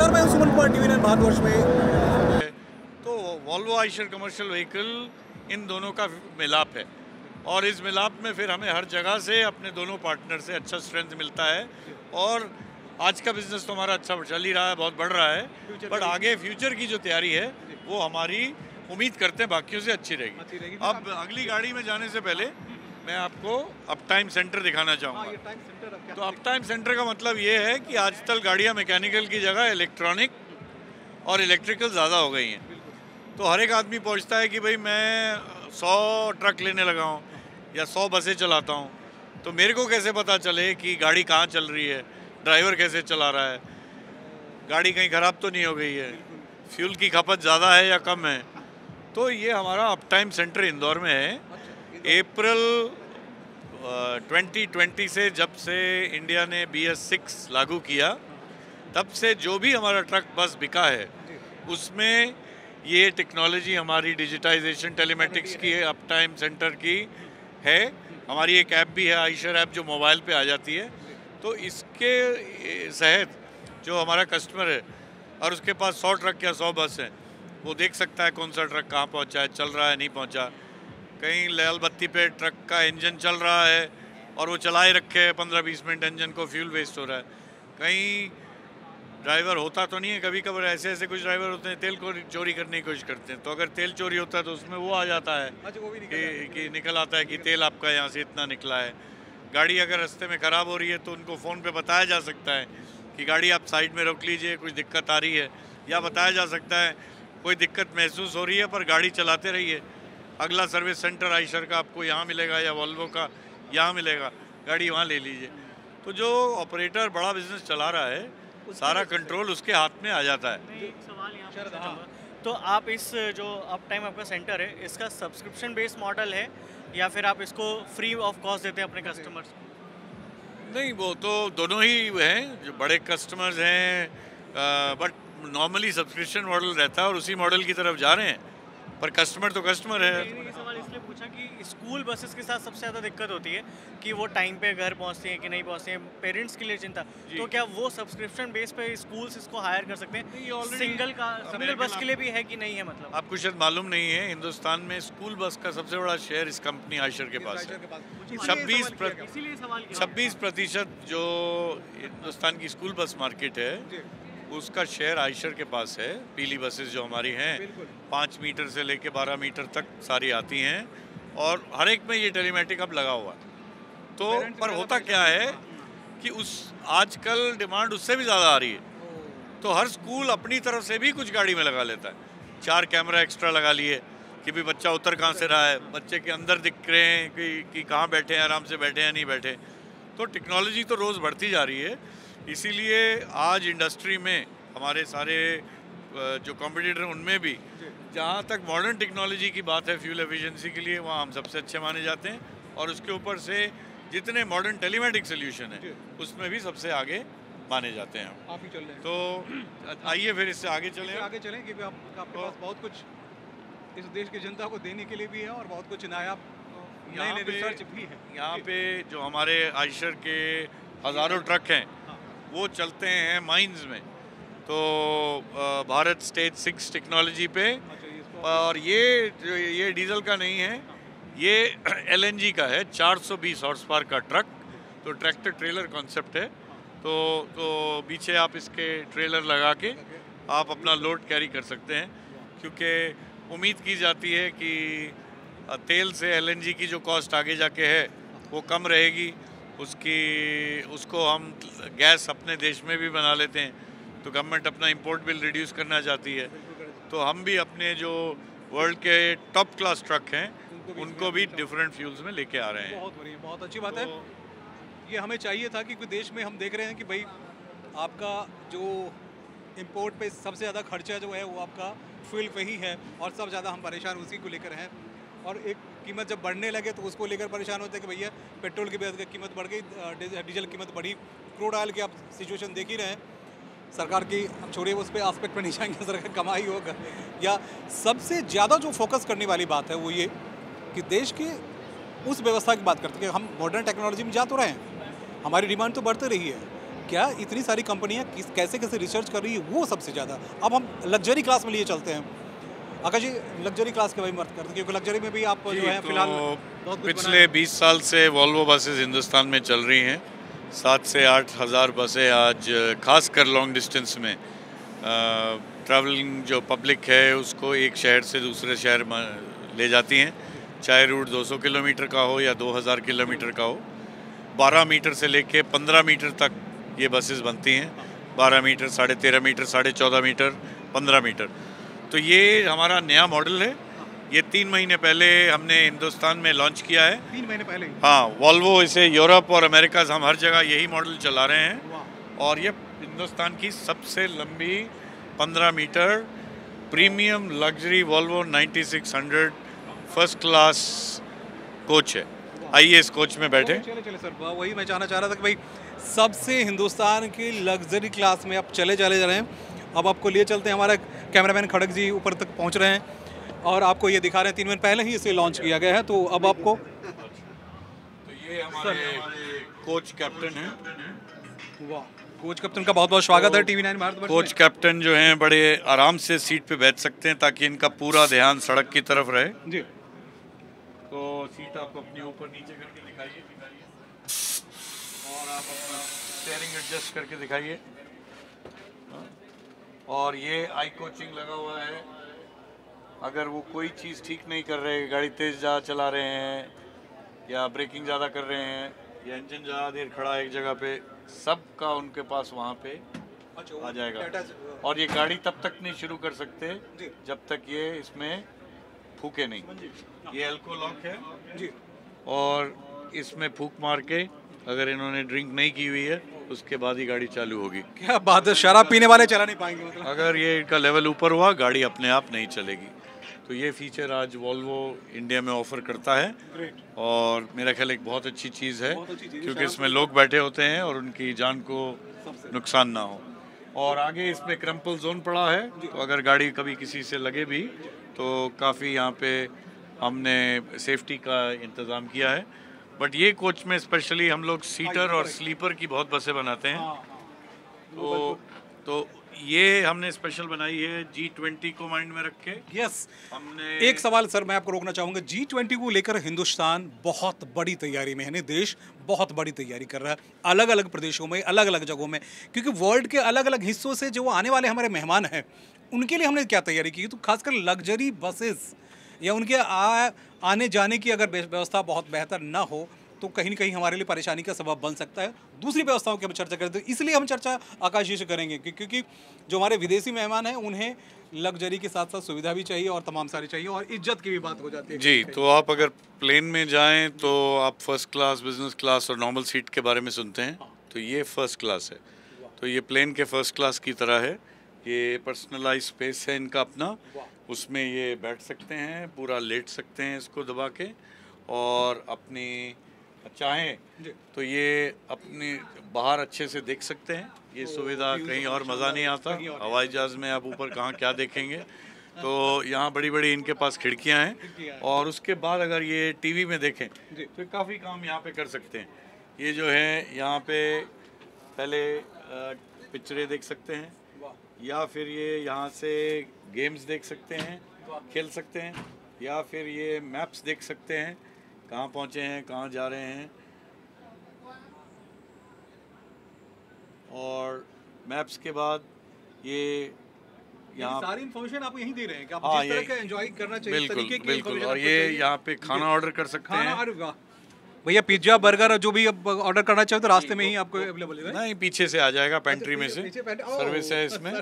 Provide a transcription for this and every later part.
नमस्कार, मैं सुमन कुमार, टीवी 9 भारतवर्ष में। तो Volvo Eicher commercial vehicle in दोनों का मिलाप है और इस मिलाप में फिर हमें हर जगह से अपने दोनों पार्टनर से अच्छा स्ट्रेंथ मिलता है और आज का बिजनेस तो हमारा अच्छा चल ही रहा है, बहुत बढ़ रहा है, बट आगे फ्यूचर की जो तैयारी है वो हमारी उम्मीद करते हैं बाकियों से अच्छी रहेगी। अब अगली गाड़ी में जाने से पहले मैं आपको अप टाइम सेंटर दिखाना चाहूँगा। तो अप टाइम सेंटर का मतलब ये है कि आजकल गाड़ियाँ मैकेनिकल की जगह इलेक्ट्रॉनिक और इलेक्ट्रिकल ज़्यादा हो गई हैं। तो हर एक आदमी पहुँचता है कि भाई मैं 100 ट्रक लेने लगा हूँ या 100 बसें चलाता हूँ, तो मेरे को कैसे पता चले कि गाड़ी कहाँ चल रही है, ड्राइवर कैसे चला रहा है, गाड़ी कहीं ख़राब तो नहीं हो गई है, फ्यूल की खपत ज़्यादा है या कम है। तो ये हमारा अप टाइम सेंटर इंदौर में है। अप्रैल 2020 से जब से इंडिया ने BS6 लागू किया, तब से जो भी हमारा ट्रक बस बिका है उसमें ये टेक्नोलॉजी हमारी डिजिटाइजेशन टेलीमेटिक्स की है, अप टाइम सेंटर की है। हमारी एक ऐप भी है, आइशर ऐप, जो मोबाइल पे आ जाती है। तो इसके तहत जो हमारा कस्टमर है और उसके पास 100 ट्रक या 100 बस हैं, वो देख सकता है कौन सा ट्रक कहाँ पहुँचा है, चल रहा है नहीं पहुँचा। कहीं लाल बत्ती पे ट्रक का इंजन चल रहा है और वो चलाए रखे है 15-20 मिनट, इंजन को फ्यूल वेस्ट हो रहा है। कहीं ड्राइवर होता तो नहीं है, कभी कभार ऐसे कुछ ड्राइवर होते हैं तेल को चोरी करने की कोशिश करते हैं, तो अगर तेल चोरी होता है तो उसमें वो आ जाता है कि निकल आता है कि तेल आपका यहाँ से इतना निकला है। गाड़ी अगर रास्ते में ख़राब हो रही है तो उनको फ़ोन पे बताया जा सकता है कि गाड़ी आप साइड में रोक लीजिए, कुछ दिक्कत आ रही है, या बताया जा सकता है कोई दिक्कत महसूस हो रही है पर गाड़ी चलाते रहिए, अगला सर्विस सेंटर आइशर का आपको यहाँ मिलेगा या वॉल्वो का यहाँ मिलेगा, गाड़ी वहाँ ले लीजिए। तो जो ऑपरेटर बड़ा बिजनेस चला रहा है, सारा कंट्रोल उसके हाथ में आ जाता है। एक सवाल यहाँ पे पूछना चाहूँगा, तो आप इस जो अप टाइम आपका सेंटर है, इसका सब्सक्रिप्शन बेस्ड मॉडल है या फिर आप इसको फ्री ऑफ कॉस्ट देते हैं अपने कस्टमर्स को? नहीं, वो तो दोनों ही हैं, जो बड़े कस्टमर्स हैं, बट नॉर्मली सब्सक्रिप्शन मॉडल रहता है और उसी मॉडल की तरफ जा रहे हैं, पर कस्टमर तो कस्टमर है। ये सवाल इसलिए पूछा कि स्कूल बसेस के साथ सबसे ज़्यादा दिक्कत होती है कि वो टाइम पे घर पहुंचती हैं कि नहीं पहुंचती हैं, पेरेंट्स के लिए चिंता। तो क्या वो सब्सक्रिप्शन बेस पे स्कूल्स इसको हायर कर सकते हैं? सिंगल बस के लिए भी है कि नहीं है? मतलब आपको शायद मालूम नहीं है, हिंदुस्तान में स्कूल बस का सबसे बड़ा शेयर इस कंपनी आइशर के पास है। 26% जो हिंदुस्तान की स्कूल बस मार्केट है उसका शेयर आइशर के पास है। पीली बसेस जो हमारी हैं 5 मीटर से लेके 12 मीटर तक सारी आती हैं और हर एक में ये टेलीमेटिक अब लगा हुआ है। तो पर होता क्या है कि उस आजकल डिमांड उससे भी ज़्यादा आ रही है, तो हर स्कूल अपनी तरफ से भी कुछ गाड़ी में लगा लेता है। 4 कैमरा एक्स्ट्रा लगा लिए कि भी बच्चा उतर कहाँ से रहा है, बच्चे के अंदर दिख रहे हैं कि कहाँ बैठे हैं, आराम से बैठे हैं नहीं बैठे। तो टेक्नोलॉजी तो रोज़ बढ़ती जा रही है, इसीलिए आज इंडस्ट्री में हमारे सारे जो कॉम्पिटिटर उनमें भी जहाँ तक मॉडर्न टेक्नोलॉजी की बात है फ्यूल एफिशिएंसी के लिए, वहाँ हम सबसे अच्छे माने जाते हैं और उसके ऊपर से जितने मॉडर्न टेलीमेटिक सोल्यूशन है उसमें भी सबसे आगे माने जाते हैं। आप ही चल रहे हैं, तो आइए फिर इससे आगे चलें क्योंकि आपके पास बहुत कुछ इस देश की जनता को देने के लिए भी है और बहुत कुछ नायाब नए रिसर्च भी है। यहाँ पे जो हमारे आइशर के हज़ारों ट्रक हैं वो चलते हैं माइंस में, तो भारत स्टेज 6 टेक्नोलॉजी पे, और ये डीजल का नहीं है, ये LNG का है। 420 हॉर्स पावर का ट्रक, तो ट्रैक्टर ट्रेलर कॉन्सेप्ट है। तो पीछे आप इसके ट्रेलर लगा के आप अपना लोड कैरी कर सकते हैं, क्योंकि उम्मीद की जाती है कि तेल से LNG की जो कॉस्ट आगे जाके है वो कम रहेगी। उसको हम गैस अपने देश में भी बना लेते हैं, तो गवर्नमेंट अपना इंपोर्ट बिल रिड्यूस करना चाहती है, तो हम भी अपने जो वर्ल्ड के टॉप क्लास ट्रक हैं उनको भी डिफरेंट फ्यूल्स में लेके आ रहे हैं। बहुत बढ़िया, बहुत अच्छी बात है। ये हमें चाहिए था कि देश में हम देख रहे हैं कि भाई आपका जो इंपोर्ट पे सबसे ज़्यादा खर्चा जो है वो आपका फ्यूल पे ही है और सब ज़्यादा हम परेशान उसी को लेकर हैं, और एक कीमत जब बढ़ने लगे तो उसको लेकर परेशान होते हैं कि भैया पेट्रोल की कीमत बढ़ गई, डीजल की कीमत बढ़ी, क्रूड ऑयल की आप सिचुएशन देख ही रहे हैं। सरकार की हम छोड़िए उस पर आस्पेक्ट पर नहीं जाएंगे, सरकार कमाई होगा, या सबसे ज़्यादा जो फोकस करने वाली बात है वो ये कि देश के उस व्यवस्था की बात करते हैं कि हम मॉडर्न टेक्नोलॉजी में जा तो रहे हैं, हमारी डिमांड तो बढ़ती रही है, क्या इतनी सारी कंपनियां कैसे कैसे रिसर्च कर रही है वो सबसे ज़्यादा। अब हम लग्जरी क्लास में लिए चलते हैं, आकाश जी लग्जरी क्लास के बारे में बात करते हैं, क्योंकि लग्जरी में भी आप जो है फिलहाल बहुत कुछ पिछले 20 साल से वॉल्वो बसेस हिंदुस्तान में चल रही हैं। 7 से 8 हज़ार बसें आज खासकर लॉन्ग डिस्टेंस में ट्रैवलिंग जो पब्लिक है उसको एक शहर से दूसरे शहर में ले जाती हैं, चाहे रूट 200 किलोमीटर का हो या 2000 किलोमीटर का हो। 12 मीटर से लेके 15 मीटर तक ये बसेस बनती हैं, 12 मीटर, 13.5 मीटर, 14.5 मीटर, 15 मीटर। तो ये हमारा नया मॉडल है, ये 3 महीने पहले हमने हिंदुस्तान में लॉन्च किया है। 3 महीने पहले? हाँ, वॉल्वो इसे यूरोप और अमेरिका हम हर जगह यही मॉडल चला रहे हैं। और ये हिंदुस्तान की सबसे लंबी 15 metre premium luxury Volvo 9600 first class coach है। आइए इस कोच में बैठे। चले सर, वही मैं जानना चाह रहा था कि भाई सबसे हिंदुस्तान की लग्जरी क्लास में आप चले जा रहे हैं। अब आपको लिए चलते हैं, हमारा कैमरामैन खड़क जी ऊपर तक पहुंच रहे हैं और आपको ये दिखा रहे हैं। 3 महीने पहले ही इसे लॉन्च किया गया है, तो अब आपको तो ये हमारे कोच कैप्टन हैं। वाह, कोच कैप्टन का बहुत बहुत स्वागत है टीवी 9 भारत। कोच कैप्टन जो हैं बड़े आराम से सीट पे बैठ सकते हैं ताकि इनका पूरा ध्यान सड़क की तरफ रहे जी। तो सीट आपको अपनी ऊपर नीचे करके दिखाइए और आप अपना स्टीयरिंग एडजस्ट करके दिखाइए। और ये आई कोचिंग लगा हुआ है, अगर वो कोई चीज़ ठीक नहीं कर रहे, गाड़ी तेज़ ज़्यादा चला रहे हैं या ब्रेकिंग ज़्यादा कर रहे हैं या इंजन ज़्यादा देर खड़ा है एक जगह पे, सब का उनके पास वहाँ पे आ जाएगा। और ये गाड़ी तब तक नहीं शुरू कर सकते जब तक ये इसमें फूके नहीं। ये एल्को लॉक है जी, और इसमें फूक मार के अगर इन्होंने ड्रिंक नहीं की हुई है उसके बाद ही गाड़ी चालू होगी। क्या बात है, शराब पीने वाले चला नहीं पाएंगे मतलब? अगर ये इनका लेवल ऊपर हुआ गाड़ी अपने आप नहीं चलेगी। तो ये फीचर आज वॉल्वो इंडिया में ऑफर करता है और मेरा ख्याल एक बहुत अच्छी चीज़ है, क्योंकि इसमें लोग बैठे होते हैं और उनकी जान को नुकसान ना हो। और आगे इसमें क्रम्पल जोन पड़ा है, तो अगर गाड़ी कभी किसी से लगे भी तो काफ़ी यहाँ पे हमने सेफ्टी का इंतज़ाम किया है। बट ये कोच में स्पेशली हम लोग सीटर और स्लीपर की बहुत बसें बनाते हैं। तो ये हमने स्पेशल बनाई है G20 को माइंड में रख के। यस, हमने एक सवाल सर मैं आपको रोकना चाहूँगा। G20 को लेकर हिंदुस्तान बहुत बड़ी तैयारी में है, देश बहुत बड़ी तैयारी कर रहा है अलग अलग प्रदेशों में, अलग अलग जगहों में, क्योंकि वर्ल्ड के अलग अलग हिस्सों से जो आने वाले हमारे मेहमान हैं उनके लिए हमने क्या तैयारी की। तो खासकर लग्जरी बसेस या उनके आने जाने की अगर व्यवस्था बहुत बेहतर ना हो तो कहीं न कहीं हमारे लिए परेशानी का सबब बन सकता है। दूसरी व्यवस्थाओं की हम चर्चा करते हैं, इसलिए हम चर्चा आकाश जी से करेंगे क्योंकि जो हमारे विदेशी मेहमान हैं उन्हें लग्जरी के साथ साथ सुविधा भी चाहिए और तमाम सारी चाहिए और इज्जत की भी बात हो जाती है। जी, तो आप अगर प्लेन में जाएं तो आप फर्स्ट क्लास, बिजनेस क्लास और नॉर्मल सीट के बारे में सुनते हैं, तो ये फर्स्ट क्लास है। तो ये प्लेन के फर्स्ट क्लास की तरह है। ये पर्सनलाइज स्पेस है इनका अपना, उसमें ये बैठ सकते हैं, पूरा लेट सकते हैं इसको दबा के, और अपनी चाहें तो ये अपनी बाहर अच्छे से देख सकते हैं। ये सुविधा कहीं और मज़ा नहीं आता। हवाई जहाज़ में आप ऊपर कहाँ क्या देखेंगे। तो यहाँ बड़ी बड़ी इनके पास खिड़कियाँ हैं और उसके बाद अगर ये टीवी में देखें तो काफ़ी काम यहाँ पे कर सकते हैं। ये जो है यहाँ पे पहले पिक्चरें देख सकते हैं, या फिर ये यहाँ से गेम्स देख सकते हैं, खेल सकते हैं, या फिर ये मैप्स देख सकते हैं कहाँ पहुँचे हैं, कहाँ जा रहे हैं। और मैप्स के बाद ये यहाँ सारी इन्फॉर्मेशन आप यहीं दे रहे हैं कि आप हाँ, जिस तरह का एंजॉय करना चाहिए बिल्कुल तरीके की बिल्कुल। information और आपको ये चाहिए। यहाँ पे खाना ऑर्डर कर सकते खाना, हैं। अरे वाह भैया, पिज्जा बर्गर जो भी आप ऑर्डर करना चाहे तो रास्ते में ही आपको अवेलेबल है। नहीं, पीछे से आ जाएगा पेंट्री में से, पीछे सर्विस है इसमें।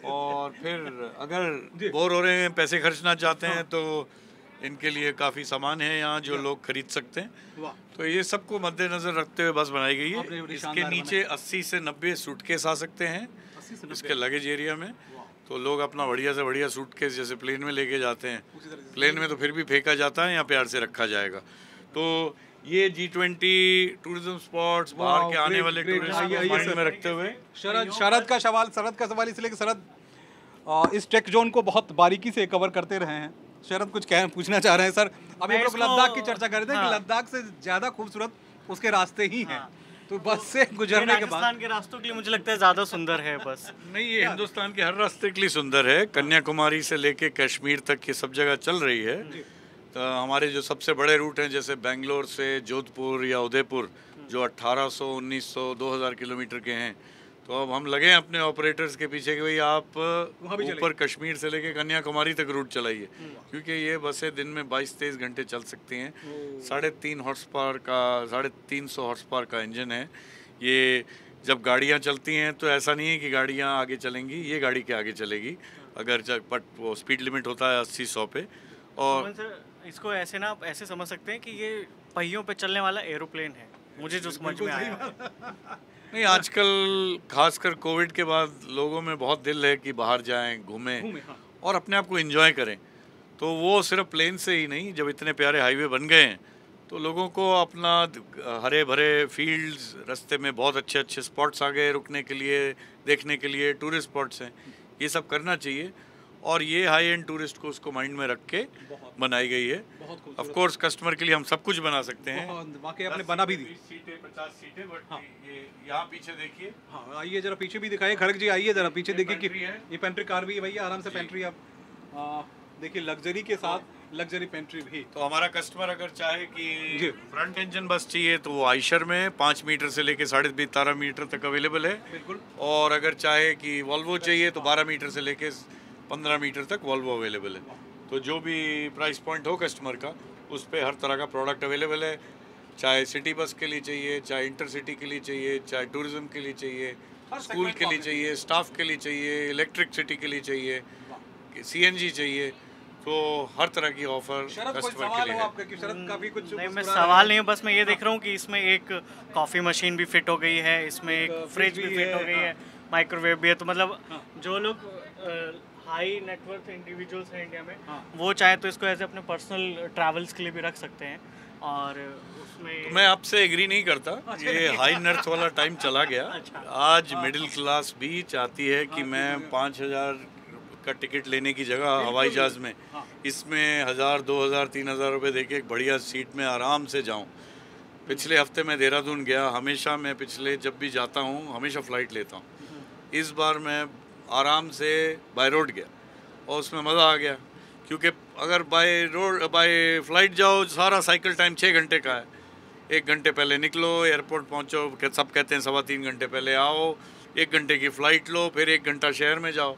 और फिर अगर बोर हो रहे हैं, पैसे खर्चना चाहते हैं, तो इनके लिए काफ़ी सामान है यहाँ जो लोग खरीद सकते हैं। तो ये सबको मद्देनजर रखते हुए बस बनाई गई है। इसके नीचे 80 से 90 सूटकेस आ सकते हैं इसके लगेज एरिया में। तो लोग अपना बढ़िया से बढ़िया सूटकेस जैसे प्लेन में लेके जाते हैं, प्लेन में तो फिर भी फेंका जाता है, यहाँ प्यार से रखा जाएगा। तो ये G20 टूरिज्म स्पॉट्स, बाहर के आने वाले टूरिस्ट को माइंड में रखते हुए। शरद का सवाल इसलिए कि शरद इस टेक जोन को बहुत बारीकी से कवर करते रहे हैं। शरद कुछ पूछना चाह रहे हैं सर। अभी हम लोग लद्दाख की चर्चा कर रहे थे कि लद्दाख से ज़्यादा खूबसूरत उसके रास्ते ही हैं। तो बस से गुजरने के बाद राजस्थान के रास्तों के लिए मुझे लगता है ज़्यादा सुंदर है बस। नहीं, ये हिंदुस्तान के हर रास्ते के लिए सुंदर है। कन्याकुमारी से लेके कश्मीर तक ये सब जगह चल रही है। तो हमारे जो सबसे बड़े रूट हैं जैसे बेंगलोर से जोधपुर या उदयपुर, जो 1800, 1900, 2000 किलोमीटर के हैं, तो अब हम लगे हैं अपने ऑपरेटर्स के पीछे कि भाई आप ऊपर कश्मीर से लेके कन्याकुमारी तक रूट चलाइए, क्योंकि ये बसें दिन में 22-23 घंटे चल सकती हैं। 3.5 हॉर्स पावर का 350 हॉर्स पावर का इंजन है ये। जब गाड़ियाँ चलती हैं तो ऐसा नहीं है कि गाड़ियाँ आगे चलेंगी, ये गाड़ी के आगे चलेगी अगर बट वो स्पीड लिमिट होता है 80-100 पे। और इसको ऐसे ना आप ऐसे समझ सकते हैं कि ये पहियों पे चलने वाला एरोप्लेन है, मुझे जो समझ में आया। नहीं, आजकल खासकर कोविड के बाद लोगों में बहुत दिल है कि बाहर जाएं, घूमें हाँ। और अपने आप को एंजॉय करें। तो वो सिर्फ प्लेन से ही नहीं, जब इतने प्यारे हाईवे बन गए हैं तो लोगों को अपना हरे भरे फील्ड्स, रास्ते में बहुत अच्छे अच्छे स्पॉट्स आ गए रुकने के लिए, देखने के लिए, टूरिस्ट स्पॉट्स हैं, ये सब करना चाहिए। और ये हाई एंड टूरिस्ट को उसको माइंड में रख के बनाई गई है। ऑफ कोर्स कस्टमर के लिए हम सब कुछ बना सकते हैं। वाकई आपने बना भी दी। 50 सीटें, बट ये यहाँ पीछे देखिए। हाँ, आइए जरा पीछे भी दिखाइए खड़ग जी, आइए जरा पीछे देखिए कि पेंट्री है। ये पेंट्री कार भी है भैया, आराम से पेंट्री आप देखिए, लग्जरी के साथ लग्जरी पेंट्री भी। तो हमारा कस्टमर अगर चाहे जी। कि फ्रंट इंजन बस चाहिए तो वो आइशर में 5 मीटर से लेके 12.5 मीटर तक अवेलेबल है। बिल्कुल। और अगर चाहे कि वॉल्वो चाहिए तो 12 मीटर से लेके 15 मीटर तक वॉल्वो अवेलेबल है। तो जो भी प्राइस पॉइंट हो कस्टमर का, उस पर हर तरह का प्रोडक्ट अवेलेबल है। चाहे सिटी बस के लिए चाहिए, चाहे इंटरसिटी के लिए चाहिए, चाहे टूरिज्म के लिए चाहिए, स्कूल के लिए चाहिए, स्टाफ के लिए चाहिए, इलेक्ट्रिसिटी के लिए चाहिए, CNG चाहिए, तो हर तरह की ऑफर कस्टमर के लिए है। नहीं, मैं सवाल नहीं हूँ, बस मैं ये देख रहा हूँ कि इसमें एक कॉफ़ी मशीन भी फिट हो गई है, इसमें एक फ्रिज भी फिट हो गई है, माइक्रोवेव भी है। तो मतलब जो लोग हाई नेटवर्थ इंडिविजुअल्स हैं इंडिया में, वो चाहे तो इसको ऐसे अपने पर्सनल ट्रैवल्स के लिए भी रख सकते हैं। और उसमें तो मैं आपसे एग्री नहीं करता, ये हाई नर्थ वाला टाइम चला गया। आज मिडिल क्लास भी चाहती है कि मैं 5000 का टिकट लेने की जगह हवाई जहाज़ में इसमें 1000, 2000, 3000 रुपये देके एक बढ़िया सीट में आराम से जाऊं। पिछले हफ्ते मैं देहरादून गया, हमेशा मैं पिछले जब भी जाता हूं हमेशा फ़्लाइट लेता हूं। इस बार मैं आराम से बाय रोड गया और उसमें मज़ा आ गया, क्योंकि अगर बाय फ्लाइट जाओ सारा साइकिल टाइम 6 घंटे का है। 1 घंटे पहले निकलो, एयरपोर्ट पहुंचो, सब कहते हैं 3.25 घंटे पहले आओ, 1 घंटे की फ़्लाइट लो, फिर 1 घंटा शहर में जाओ,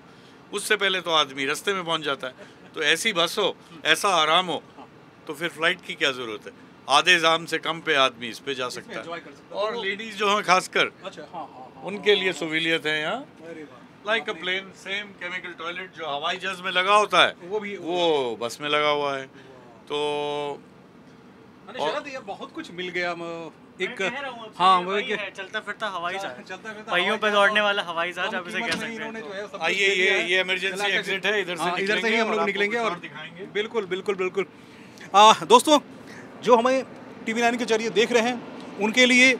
उससे पहले तो आदमी रास्ते में पहुंच जाता है। तो ऐसी बस हो, ऐसा आराम हो, तो फिर फ्लाइट की क्या ज़रूरत है। आधे जाम से कम पे आदमी इस पे जा सकता है। और लेडीज़ जो हैं खासकर, उनके लिए सहूलियत है यहाँ, like a plane, same chemical toilet जो हवाई जहाज में लगा होता है वो बस में लगा हुआ है। तो ये बहुत कुछ मिल गया एक। हाँ, वो चलता फिरता हवाई जहाज, पहियों पे दौड़ने वाला हवाई जहाज, आप इसे कह सकते हैं। आइए, ये इमरजेंसी एग्जिट है, इधर से ही हम लोग निकलेंगे और दिखाएंगे। बिल्कुल बिल्कुल बिल्कुल। दोस्तों, जो हमें TV9 के जरिए देख रहे हैं, उनके लिए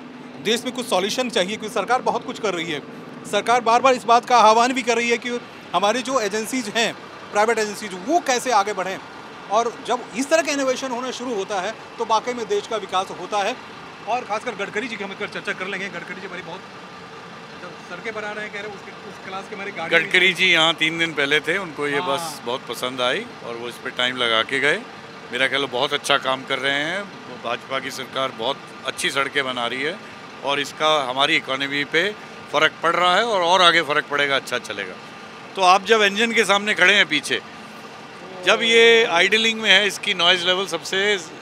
देश में कुछ सॉल्यूशन चाहिए, क्योंकि सरकार बहुत कुछ कर रही है। सरकार बार बार इस बात का आह्वान भी कर रही है कि हमारी जो एजेंसीज हैं, प्राइवेट एजेंसीज, वो कैसे आगे बढ़ें। और जब इस तरह का इनोवेशन होना शुरू होता है तो वाकई में देश का विकास होता है। और खासकर गडकरी जी की हम एक चर्चा कर लेंगे। गडकरी जी हमारी बहुत जब सड़कें बना रहे हैं, कह रहे हैं उस क्लास के हमारे गाड़ी। गडकरी जी यहाँ 3 दिन पहले थे, उनको ये बस बहुत पसंद आई और वो इस पर टाइम लगा के गए। मेरा ख्याल बहुत अच्छा काम कर रहे हैं। भाजपा की सरकार बहुत अच्छी सड़कें बना रही है और इसका हमारी इकोनॉमी पे फ़र्क पड़ रहा है और आगे फ़र्क पड़ेगा, अच्छा चलेगा। तो आप जब इंजन के सामने खड़े हैं पीछे, जब ये आइडलिंग में है, इसकी नॉइज़ लेवल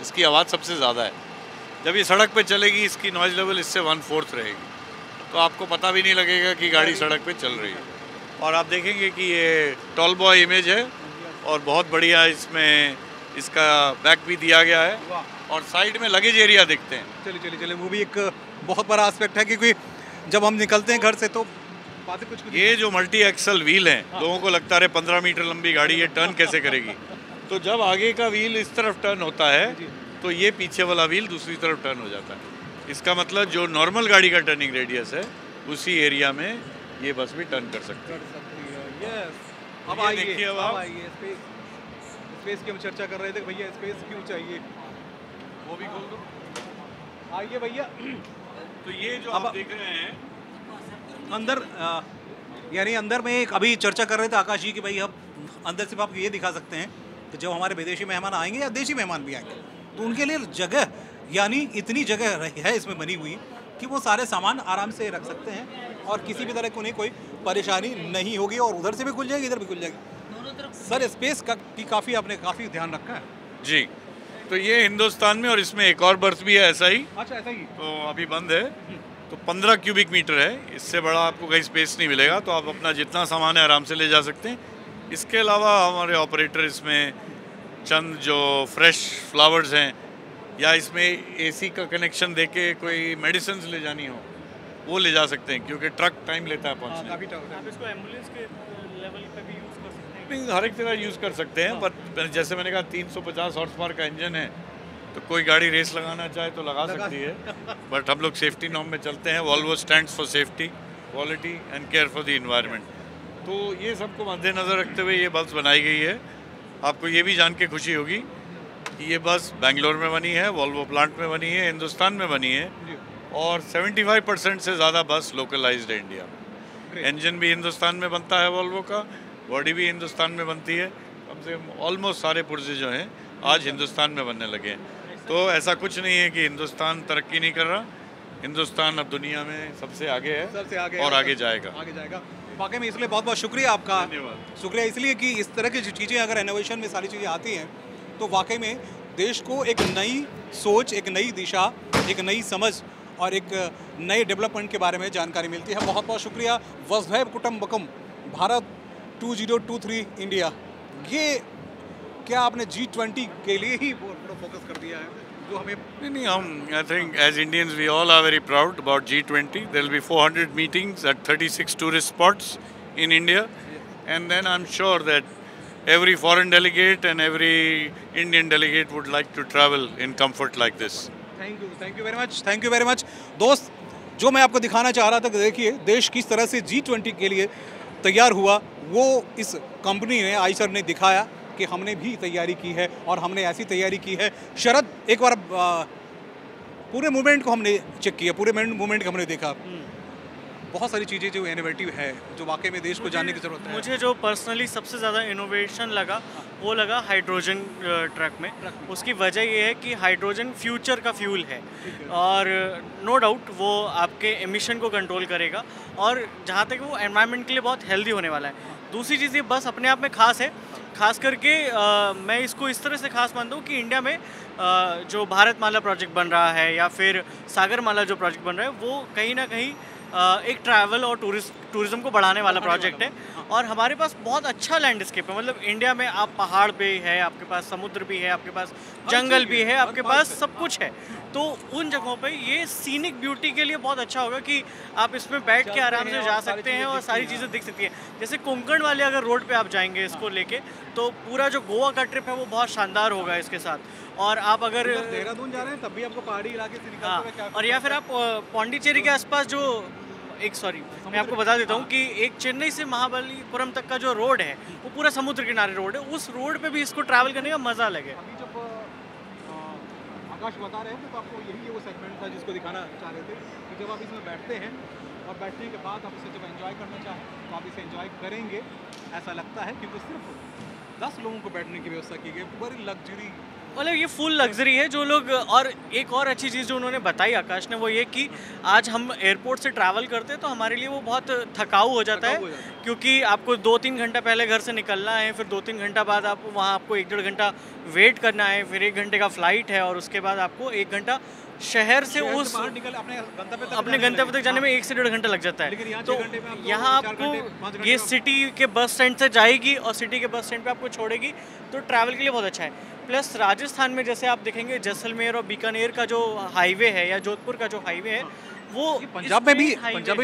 इसकी आवाज़ सबसे ज़्यादा है। जब ये सड़क पे चलेगी, इसकी नॉइज़ लेवल इससे 1/4 रहेगी, तो आपको पता भी नहीं लगेगा कि गाड़ी सड़क पे चल रही है। और आप देखेंगे कि ये टॉल बॉय इमेज है और बहुत बढ़िया इसमें इसका बैक भी दिया गया है और साइड में लगेज एरिया दिखते हैं। चलिए, वो भी एक बहुत बड़ा एस्पेक्ट है, क्योंकि जब हम निकलते हैं घर से तो बातें कुछ ये जो मल्टी एक्सल व्हील हैं, लोगों को लगता है 15 मीटर लंबी गाड़ी ये टर्न कैसे करेगी। तो जब आगे का व्हील इस तरफ टर्न होता है तो ये पीछे वाला व्हील दूसरी तरफ टर्न हो जाता है। इसका मतलब जो नॉर्मल गाड़ी का टर्निंग रेडियस है, उसी एरिया में ये बस भी टर्न कर सकती है। अब आइए स्पेस की हम चर्चा कर रहे थे। भैया स्पेस क्यों चाहिए, वो भी खोल दो। आइए भैया, तो ये जो अब आप देख रहे हैं अंदर यानी अंदर में एक अभी चर्चा कर रहे थे आकाश जी कि भाई हम अंदर सिर्फ आपको ये दिखा सकते हैं कि जब हमारे विदेशी मेहमान आएंगे या देशी मेहमान भी आएंगे तो उनके लिए जगह यानी इतनी जगह है इसमें बनी हुई कि वो सारे सामान आराम से रख सकते हैं और किसी भी तरह की उन्हें कोई परेशानी नहीं होगी और उधर से भी खुल जाएगी इधर भी खुल जाएगी। सर स्पेस की काफ़ी ध्यान रखा है जी। तो ये हिंदुस्तान में और इसमें एक और बर्थ भी है ऐसा ही, अच्छा ऐसा ही तो अभी बंद है। तो 15 क्यूबिक मीटर है, इससे बड़ा आपको कहीं स्पेस नहीं मिलेगा, तो आप अपना जितना सामान है आराम से ले जा सकते हैं। इसके अलावा हमारे ऑपरेटर इसमें चंद जो फ्रेश फ्लावर्स हैं या इसमें एसी का कनेक्शन देके कोई मेडिसिन ले जानी हो वो ले जा सकते हैं, क्योंकि ट्रक टाइम लेता है पहुँचने। आप इसको एम्बुलेंस के लेवल पे भी यूज़ कर सकते हैं। नहीं, हर एक तरह यूज़ कर सकते हैं, पर जैसे मैंने कहा 350 हॉर्स पावर का इंजन है, तो कोई गाड़ी रेस लगाना चाहे तो लगा सकती है, बट हम लोग सेफ्टी नॉर्म में चलते हैं। Volvo stands for safety, quality and care for the environment. तो ये सबको मद्देनज़र रखते हुए ये बस बनाई गई है। आपको ये भी जान के खुशी होगी कि ये बस बेंगलोर में बनी है, वॉल्वो प्लांट में बनी है, हिंदुस्तान में बनी है, और 75% से ज़्यादा बस लोकलाइज्ड है इंडिया में। इंजन भी हिंदुस्तान में बनता है वॉल्वो का, बॉडी भी हिंदुस्तान में बनती है। कम से कम ऑलमोस्ट सारे पुर्जे जो हैं आज हिंदुस्तान में बनने लगे हैं। तो ऐसा कुछ नहीं है कि हिंदुस्तान तरक्की नहीं कर रहा, हिंदुस्तान अब दुनिया में सबसे आगे है, सबसे आगे और आगे जाएगा। वाकई में इसलिए बहुत बहुत शुक्रिया आपका। धन्यवाद। शुक्रिया इसलिए कि इस तरह की चीज़ें अगर इनोवेशन में सारी चीज़ें आती हैं तो वाकई में देश को एक नई सोच, एक नई दिशा, एक नई समझ और एक नए डेवलपमेंट के बारे में जानकारी मिलती है। बहुत बहुत शुक्रिया। वसुधैव कुटुंबकम भारत 2023 इंडिया, ये क्या आपने G20 के लिए ही फोकस कर दिया है जो हमें? नहीं, हम I think as Indians we all are very proud about G20. There will be 400 meetings at 36 tourist spots in India, and then I am sure that every foreign delegate and every Indian delegate would like to travel in comfort like this. Thank you very much. दोस्त, जो मैं आपको दिखाना चाह रहा था कि देखिए देश किस तरह से G20 के लिए तैयार हुआ, वो इस कंपनी ने, आइसर ने दिखाया कि हमने भी तैयारी की है और हमने ऐसी तैयारी की है। शरद, एक बार पूरे मूवमेंट को हमने चेक किया, पूरे मूवमेंट को हमने देखा, बहुत सारी चीज़ें जो इनोवेटिव है, जो वाकई में देश को जानने की ज़रूरत है। मुझे जो पर्सनली सबसे ज़्यादा इनोवेशन लगा वो लगा हाइड्रोजन ट्रक में। उसकी वजह ये है कि हाइड्रोजन फ्यूचर का फ्यूल है और नो डाउट वो आपके एमिशन को कंट्रोल करेगा और जहाँ तक वो एनवायरनमेंट के लिए बहुत हेल्दी होने वाला है। दूसरी चीज़, ये बस अपने आप में खास है, खास करके मैं इसको इस तरह से खास मानता हूँ कि इंडिया में जो भारतमाला प्रोजेक्ट बन रहा है या फिर सागरमाला जो प्रोजेक्ट बन रहा है, वो कहीं ना कहीं एक ट्रैवल और टूरिज्म को बढ़ाने वाला प्रोजेक्ट है। और हमारे पास बहुत अच्छा लैंडस्केप है, मतलब इंडिया में आप पहाड़ पे है, आपके पास समुद्र भी है, आपके पास जंगल भी है, आपके पास सब कुछ है। तो उन जगहों पे ये सीनिक ब्यूटी के लिए बहुत अच्छा होगा कि आप इसमें बैठ के आराम से जा सकते हैं और सारी चीज़ें दिख सकती है। जैसे कोंकण वाले अगर रोड पे आप जाएंगे इसको लेके, तो पूरा जो गोवा का ट्रिप है वो बहुत शानदार होगा इसके साथ। और आप अगर देहरादून जा रहे हैं तब भी आपको पहाड़ी इलाके से निकलते हुए, और या फिर आप पौंडीचेरी के आसपास जो मैं आपको बता देता हूँ कि एक चेन्नई से महाबलीपुरम तक का जो रोड है वो पूरा समुद्र किनारे रोड है, उस रोड पे भी इसको ट्रैवल करने का मज़ा लगे। अभी जब आकाश बता रहे थे तो आपको यही वो सेगमेंट था जिसको दिखाना चाह रहे थे कि जब आप इसमें बैठते हैं और बैठने के बाद आप इसे जब एंजॉय करना चाहें तो आप इसे एंजॉय करेंगे, ऐसा लगता है, क्योंकि सिर्फ 10 लोगों को बैठने की व्यवस्था की गई, बड़ी लग्जरी, मतलब ये फुल लग्जरी है जो लोग। और एक और अच्छी चीज़ जो उन्होंने बताई आकाश ने, वो ये कि आज हम एयरपोर्ट से ट्रैवल करते हैं तो हमारे लिए वो बहुत थकाऊ हो जाता है, क्योंकि आपको 2-3 घंटा पहले घर से निकलना है, फिर 2-3 घंटा बाद आप वहाँ आपको 1-1.5 घंटा वेट करना है, फिर 1 घंटे का फ्लाइट है और उसके बाद आपको 1 घंटा शहर से उस अपने गंतव्य तक जाने में 1 से 1.5 घंटा लग जाता है। तो यहाँ आपको ये सिटी के बस स्टैंड से जाएगी और सिटी के बस स्टैंड पे आपको छोड़ेगी, तो ट्रैवल के लिए बहुत अच्छा है। प्लस राजस्थान में जैसे आप देखेंगे जैसलमेर और बीकानेर का जो हाईवे है या जोधपुर का जो हाईवे है, वो पंजाब में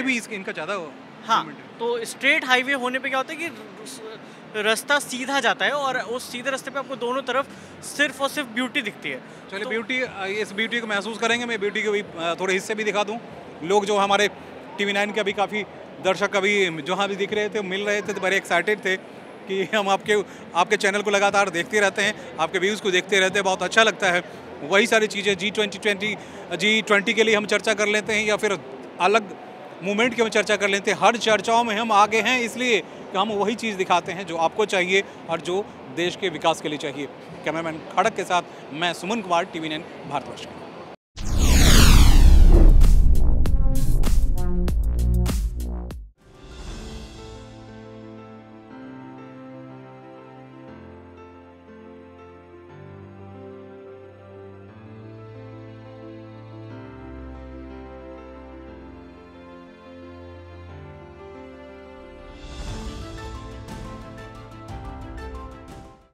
भी इनका ज़्यादा, हाँ, तो स्ट्रेट हाईवे होने पे क्या होता है कि रास्ता सीधा जाता है और उस सीधे रास्ते पे आपको दोनों तरफ सिर्फ और सिर्फ ब्यूटी दिखती है। चलिए, ब्यूटी, इस ब्यूटी को महसूस करेंगे। मैं ब्यूटी के भी थोड़े हिस्से भी दिखा दूँ। लोग जो हमारे TV9 के अभी काफ़ी दर्शक अभी जहाँ भी दिख रहे थे, मिल रहे थे, तो बड़े एक्साइटेड थे कि हम आपके चैनल को लगातार देखते रहते हैं, आपके व्यूज़ को देखते रहते हैं, बहुत अच्छा लगता है। वही सारी चीज़ें G20 के लिए हम चर्चा कर लेते हैं या फिर अलग मूवमेंट की हम चर्चा कर लेते हैं। हर चर्चाओं में हम आगे हैं इसलिए कि हम वही चीज़ दिखाते हैं जो आपको चाहिए और जो देश के विकास के लिए चाहिए। कैमरामैन खड़क के साथ मैं सुमन कुमार, TV9 भारतवर्ष।